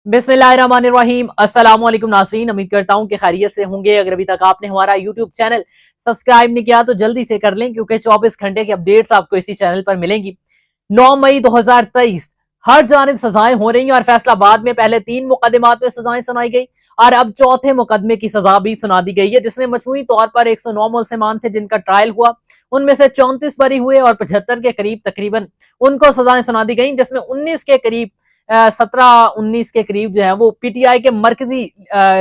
बिस्मिल्लाहिर्रहमानिर्रहीम। अस्सलाम वालेकुम नाज़रीन, उम्मीद करता हूँ कि खैरियत से होंगे। अगर अभी तक आपने हमारा यूट्यूब चैनल सब्सक्राइब नहीं किया तो जल्दी से कर लें, क्योंकि 24 घंटे की अपडेट्स आपको इसी चैनल पर मिलेंगी। 9 मई 2023 हर जानिब सजाएं हो रही हैं और फैसलाबाद में पहले 3 मुकदमात में सजाएं सुनाई गई और अब चौथे मुकदमे की सजा भी सुना दी गई है, जिसमें मजमूई तौर पर 109 मुल्ज़िमान थे जिनका ट्रायल हुआ। उनमें से 34 बरी हुए और 75 के करीब तकरीबन उनको सजाएं सुना दी गई, जिसमें 19 के करीब 17-19 के करीब जो है वो पीटीआई के मरकजी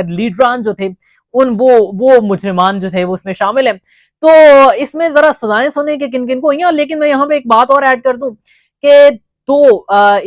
लीडरान जो थे उन वो मुजरिमान जो थे वो उसमें शामिल है। तो इसमें जरा सजाएं सुने कि किन किन को हुई। लेकिन मैं यहाँ पे एक बात और ऐड कर दूं कि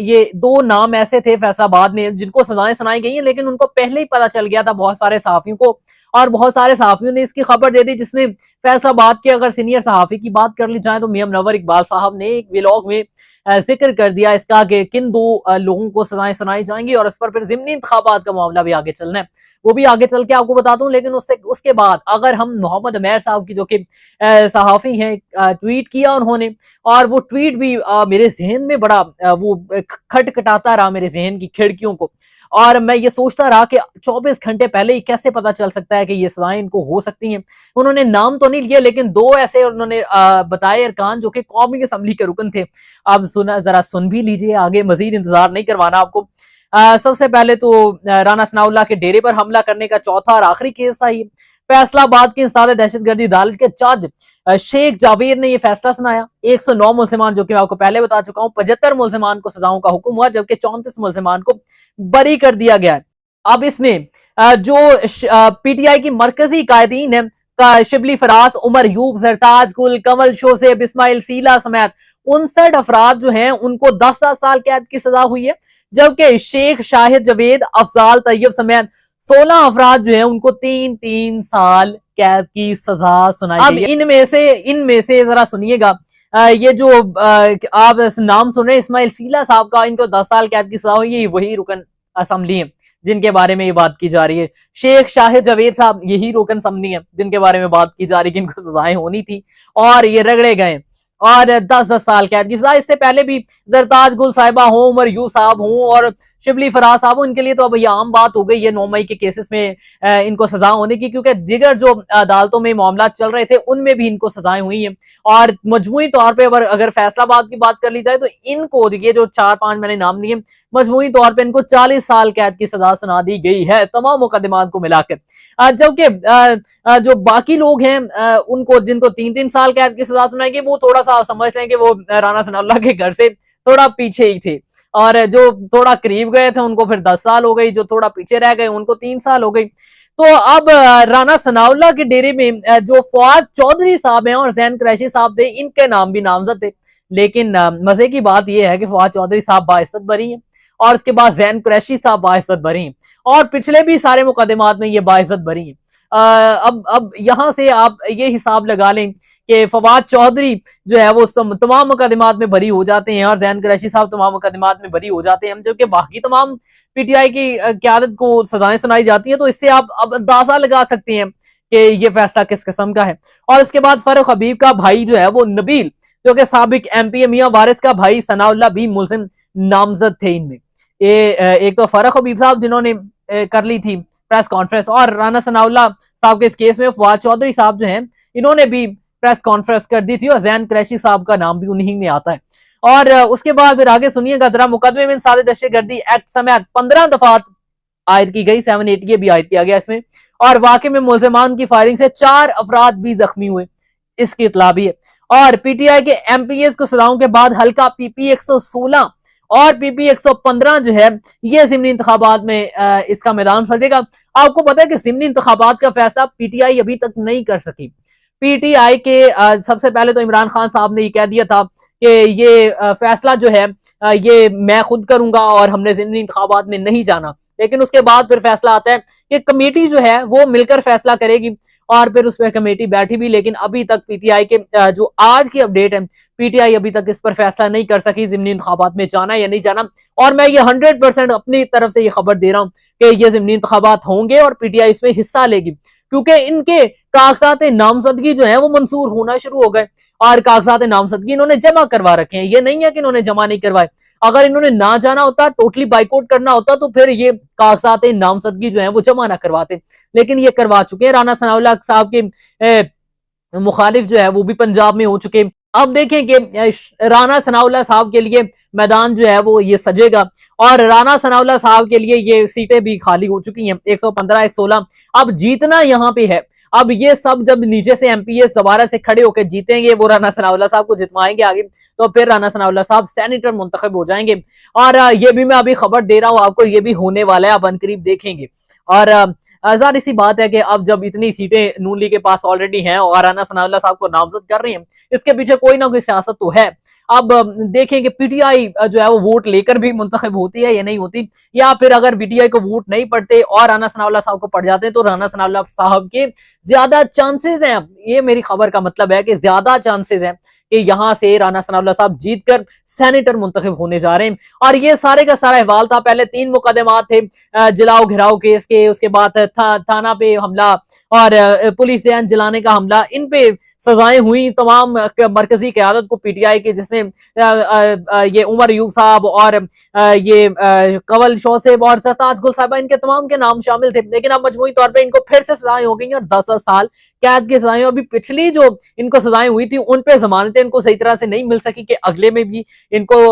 ये दो नाम ऐसे थे फैसलाबाद में जिनको सजाएं सुनाई गई हैं, लेकिन उनको पहले ही पता चल गया था बहुत सारे सहाफियों को, और बहुत सारे सहाफियों ने इसकी खबर दे दी। जिसमें फैसलाबाद के अगर सीनियर सहाफी की बात कर ली जाए तो मियां मुनव्वर इकबाल साहब ने एक व्लॉग में जिक्र कर दिया इसका कि किन दो लोगों को सजाएं सुनाई जाएंगी, और उस पर फिर ज़िमनी इंतखाबात का मामला भी आगे चलना है, वो भी आगे चल के आपको बताता हूँ। लेकिन उसके बाद अगर हम मोहम्मद उमैर साहब की, जो कि सहाफी हैं, ट्वीट किया उन्होंने, और वो ट्वीट भी मेरे जहन में बड़ा वो खटखटाता रहा मेरे जहन की खिड़कियों को, और मैं ये सोचता रहा कि 24 घंटे पहले ही कैसे पता चल सकता है कि ये सजाएं इनको हो सकती हैं। उन्होंने नाम तो नहीं लिए, लेकिन दो ऐसे उन्होंने बताए अरकान जो कि कौमी असम्बली के रुकन थे। अब जरा सुन भी लीजिए, आगे मजीद इंतजार नहीं करवाना आपको। सबसे पहले तो राना सनाउल्लाह के डेरे पर हमला करने का चौथा और आखिरी केस था ये। फैसलाबाद की इंसदाद दहशतगर्दी अदालत के जज शेख जावेद ने यह फैसला सुनाया। 109 मुल्जिमान, जो कि मैं आपको पहले बता चुका हूं, 75 मुल्जिमान को सजाओं का हुक्म हुआ, जबकि 34 मुल्जिमान को बरी कर दिया गया है। अब इसमें जो पीटीआई की मरकजी कायदीन है का शिबली फराज, उमर यूब, सरताज गुल, कमल शोसेब, इस्माइल सीला समेत 59 अफराद जो हैं उनको 10-10 साल कैद की सजा हुई है, जबकि शेख शाहिद जवेद, अफजाल तैयब समेत 16 अफराद जो हैं उनको 3-3 साल कैद की सजा सुनाई गई है। इनमें से जरा सुनिएगा, ये जो आप नाम सुन रहे हैं इस्माइल सीला साहब का, इनको 10 साल कैद की सजा हुई है। वही रुकन असम्बली है जिनके बारे में ये बात की जा रही है। शेख शाहिद जवेद साहब यही रुकन असम्बली है जिनके बारे में बात की जा रही है कि इनको सजाएं होनी थी और ये रगड़े गए और 10-10 साल कैद की सजा। इससे पहले भी जरताज गुल साहिबा हो, उमर यू साहब हो और शिबली फराज साहब हो, इनके लिए तो अब ये आम बात हो गई है 9 मई के केसेस में इनको सजा होने की, क्योंकि दिगर जो अदालतों में मामला चल रहे थे उनमें भी इनको सजाएं हुई हैं। और मजमूई तौर पर अगर फैसलाबाद की बात कर ली जाए तो इनको ये जो 4-5 मैंने नाम लिए, मजमूई तौर पर इनको 40 साल कैद की सजा सुना दी गई है तमाम मुकदमात को मिलाकर। जबकि जो बाकी लोग हैं उनको, जिनको 3-3 साल कैद की सजा सुनाई गई, वो थोड़ा सा समझ लें कि वो राना सनाउल्लाह के घर से थोड़ा पीछे ही थे, और जो थोड़ा करीब गए थे उनको फिर 10 साल हो गई, जो थोड़ा पीछे रह गए उनको 3 साल हो गई। तो अब राना सनाउल्लाह के डेरे में जो फवाद चौधरी साहब हैं और जैन कुरैशी साहब थे, इनके नाम भी नामजद थे। लेकिन मजे की बात यह है कि फवाद चौधरी साहब बाइज्जत बरी हैं और उसके बाद जैन कुरैशी साहब बाइज्जत बरी हैं, और पिछले भी सारे मुकदमात में ये बाइज्जत बरी हैं। अब यहां से आप ये हिसाब लगा लें कि फवाद चौधरी जो है वो तमाम मुकदमात में बरी हो जाते हैं और जैन कुरैशी साहब तमाम मुकदमात में बरी हो जाते हैं, जबकि बाकी तमाम पीटीआई की क्यादत को सजाएं सुनाई जाती हैं। तो इससे आप अब अंदाजा लगा सकते हैं कि ये फैसला किस किस्म का है। और इसके बाद फरूख हबीब का भाई जो है वो नबील, जो कि साबिक एमपी मियां वारिस का भाई सनाउल्लाह भी मुल्जिम नामजद थे इनमें। एक तो फरूख हबीब साहब जिन्होंने कर ली थी प्रेस कॉन्फ्रेंस, और राना सनाउल्लाह साहब के इस केस में फवाद चौधरी साहब जो हैं इन्होंने भी प्रेस कॉन्फ्रेंस कर दी थी, और जैन कुरैशी साहब का नाम भी उन्हीं में आता है। और उसके बाद फिर आगे सुनिएगा जरा, मुकदमे में इंसदाद दहशतगर्दी एक्ट समेत 15 दफात आयद की गई, 780 भी आयद किया गया इसमें, और वाकई में मुल्जिमान की फायरिंग से 4 अफराद भी जख्मी हुए, इसकी इतला भी है। और पीटीआई के एमपीएस को सजाओं के बाद हल्का पीपी 116 और पीपी 115 जो है ये ज़िमनी इंतखाबात में इसका मैदान सजेगा। आपको पता है कि ज़िमनी इंतखाबात का फैसला पीटीआई अभी तक नहीं कर सकी। पीटीआई के सबसे पहले तो इमरान खान साहब ने ये कह दिया था कि ये फैसला जो है ये मैं खुद करूंगा और हमने ज़िमनी इंतखाबात में नहीं जाना। लेकिन उसके बाद फिर फैसला आता है कि कमेटी जो है वो मिलकर फैसला करेगी, और फिर उस पर कमेटी बैठी भी, लेकिन अभी तक पीटीआई के जो आज की अपडेट है, पीटीआई अभी तक इस पर फैसला नहीं कर सकी ज़िमनी इंतखाबात में जाना या नहीं जाना। और मैं ये 100% अपनी तरफ से ये खबर दे रहा हूं कि ये ज़िमनी इंतखाबात होंगे और पीटीआई इसमें हिस्सा लेगी, क्योंकि इनके कागजात नामजदगी जो है वो मंसूर होना शुरू हो गए और कागजात नामजदगी इन्होंने जमा करवा रखे हैं। ये नहीं है कि इन्होंने जमा नहीं करवाए। अगर इन्होंने ना जाना होता, टोटली बाइकआउट करना होता, तो फिर ये कागजात नामजदगी जो है वो जमा ना करवाते, लेकिन ये करवा चुके हैं। राना सनाउल्लाह साहब के मुखालिफ जो है वो भी पंजाब में हो चुके हैं। अब देखें कि राना सनाउल्लाह साहब के लिए मैदान जो है वो ये सजेगा, और राना सनाउल्लाह साहब के लिए ये सीटें भी खाली हो चुकी हैं, 115 116। अब जीतना यहाँ पे है। अब ये सब जब नीचे से एमपीएस दोबारा से खड़े होकर जीतेंगे, वो राना सनाउल्लाह साहब को जितवाएंगे आगे, तो फिर राना सनाउल्लाह साहब सेनेटर मुंतखब हो जाएंगे। और ये भी मैं अभी खबर दे रहा हूं आपको, ये भी होने वाला है, अब अनकरीब देखेंगे। और जाहिर सी बात है कि अब जब इतनी सीटें नून लीग के पास ऑलरेडी हैं और राना सनाउल्लाह साहब को नामजद कर रही हैं, इसके पीछे कोई ना कोई सियासत तो है। अब देखें कि पीटीआई जो है वो वोट लेकर भी मुंतखब होती है या नहीं होती, या फिर अगर पीटीआई को वोट नहीं पड़ते और राना सनाउल्लाह साहब को पड़ जाते हैं, तो राना सनाउल्लाह साहब के ज्यादा चांसेस हैं, ये मेरी खबर का मतलब है कि ज्यादा चांसेस हैं कि यहां से राना सनाउल्लाह साहब जीतकर सेनेटर मुंतखब होने जा रहे हैं। और ये सारे का सारा अहवाल था। पहले 3 मुकदमात थे, जलाओ घिराव केस के, उसके बाद थाना पे हमला और पुलिस वैन जलाने का हमला, इन पे सजाएं हुई तमाम मरकजी क़यादत को पीटीआई के, जिसमें ये उमर यूब साहब और ये कवल शौसेब और सरताज गुल साहबा, इनके तमाम के नाम शामिल थे। लेकिन अब मजमूई तौर पे इनको फिर से सजाएं हो गई और 10 साल कैद की सजाएं। अभी पिछली जो इनको सजाएं हुई थी उन पे जमानतें इनको सही तरह से नहीं मिल सकी कि अगले में भी इनको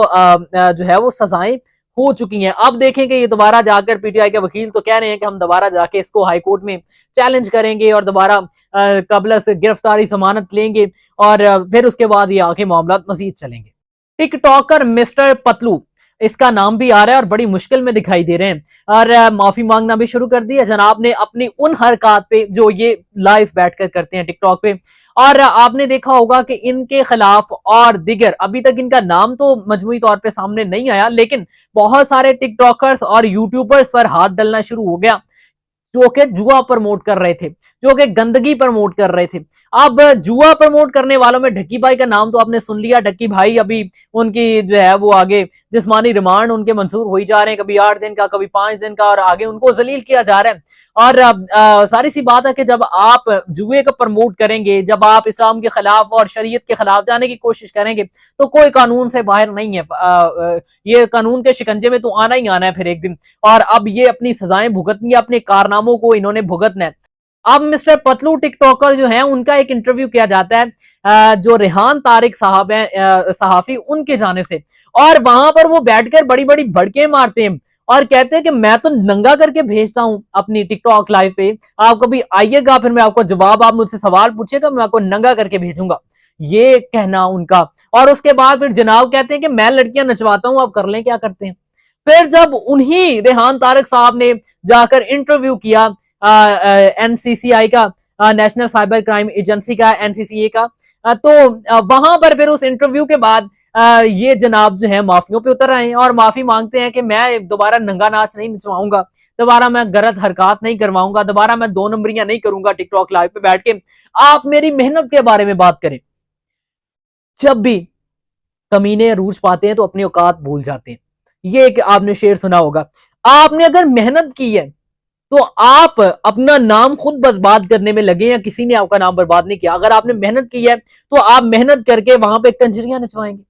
जो है वो सजाएं हो चुकी हैं। अब देखें कि ये दोबारा जाकर पीटीआई के वकील तो कह रहे हैं कि हम दोबारा जाके इसको हाई कोर्ट में चैलेंज करेंगे और दोबारा कबल से गिरफ्तारी जमानत लेंगे, और फिर उसके बाद ये आगे मामला मजीद चलेंगे। टिकटॉकर मिस्टर पतलू, इसका नाम भी आ रहा है और बड़ी मुश्किल में दिखाई दे रहे हैं, और माफी मांगना भी शुरू कर दिया जनाब ने अपनी उन हरकत पे जो ये लाइव बैठकर करते हैं टिकटॉक पे। और आपने देखा होगा कि इनके खिलाफ और दिगर, अभी तक इनका नाम तो मजमूई तौर पे सामने नहीं आया, लेकिन बहुत सारे टिकटॉकर्स और यूट्यूबर्स पर हाथ डलना शुरू हो गया, जो कि जुआ प्रमोट कर रहे थे, जो कि गंदगी प्रमोट कर रहे थे। अब जुआ प्रमोट करने वालों में ढक्की भाई का नाम तो आपने सुन लिया। ढक्की भाई अभी उनकी जो है वो आगे जिस्मानी रिमांड उनके मंजूर हो ही जा रहे हैं, कभी 8 दिन का, कभी 5 दिन का, और आगे उनको जलील किया जा रहा है। और सारी सी बात है कि जब आप जुए को प्रमोट करेंगे, जब आप इस्लाम के खिलाफ और शरीयत के खिलाफ जाने की कोशिश करेंगे, तो कोई कानून से बाहर नहीं है। ये कानून के शिकंजे में तो आना ही आना है फिर एक दिन। और अब ये अपनी सजाएं भुगतनी, अपने कारनामों को इन्होंने भुगतना है। अब मिस्टर पतलू टिकटॉकर जो है उनका एक इंटरव्यू किया जाता है जो रेहान तारिक साहब हैं, सहाफी, उनके जाने से, और वहां पर वो बैठकर बड़ी बड़ी भड़के मारते हैं और कहते हैं कि मैं तो नंगा करके भेजता हूं अपनी टिकटॉक लाइव पे, आप कभी आइएगा, फिर मैं आपको जवाब, आप मुझसे सवाल पूछिएगा, मैं आपको नंगा करके भेजूंगा, ये कहना उनका। और उसके बाद फिर जनाब कहते हैं कि मैं लड़कियां नचवाता हूं, आप कर लें क्या करते हैं। फिर जब उन्हीं रेहान तारिक साहब ने जाकर इंटरव्यू किया एनसीसीआई का, नेशनल साइबर क्राइम एजेंसी का, एनसीसीए का, तो वहां पर फिर उस इंटरव्यू के बाद ये जनाब जो है माफियों पे उतर आए हैं और माफी मांगते हैं कि मैं दोबारा नंगा नाच नहीं नचवाऊंगा, दोबारा मैं गलत हरकत नहीं करवाऊंगा, दोबारा मैं 2 नंबरियां नहीं करूंगा टिकटॉक लाइव पे बैठ के। आप मेरी मेहनत के बारे में बात करें। जब भी कमीने अरूज पाते हैं तो अपनी औकात भूल जाते हैं। ये एक आपने शेर सुना होगा। आपने अगर मेहनत की है तो आप अपना नाम खुद बर्बाद करने में लगे हैं, किसी ने आपका नाम बर्बाद नहीं किया। अगर आपने मेहनत की है तो आप मेहनत करके वहां पे कंजरियां नचवाएंगे।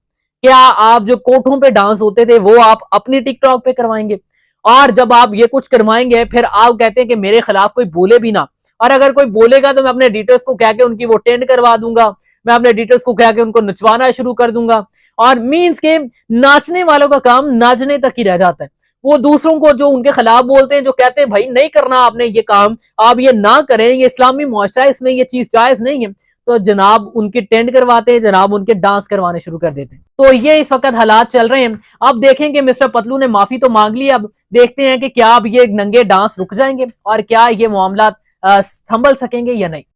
क्या आप जो कोठों पे डांस होते थे वो आप अपनी टिकटॉक पे करवाएंगे? और जब आप ये कुछ करवाएंगे फिर आप कहते हैं कि मेरे खिलाफ कोई बोले भी ना, और अगर कोई बोलेगा तो मैं अपने एडिटर्स को कह के उनकी वो टेंड करवा दूंगा, मैं अपने एडिटर्स को कह के उनको नचवाना शुरू कर दूंगा। और मीन्स के नाचने वालों का काम नाचने तक ही रह जाता है। वो दूसरों को जो उनके खिलाफ बोलते हैं, जो कहते हैं भाई नहीं करना आपने ये काम, आप ये ना करें, ये इस्लामी मुआशरा है, इसमें ये चीज जायज नहीं है, तो जनाब उनके टेंड करवाते हैं, जनाब उनके डांस करवाने शुरू कर देते हैं। तो ये इस वक्त हालात चल रहे हैं। अब देखेंगे मिस्टर पतलू ने माफी तो मांग ली, अब देखते हैं कि क्या अब ये नंगे डांस रुक जाएंगे और क्या ये मामला संभल सकेंगे या नहीं।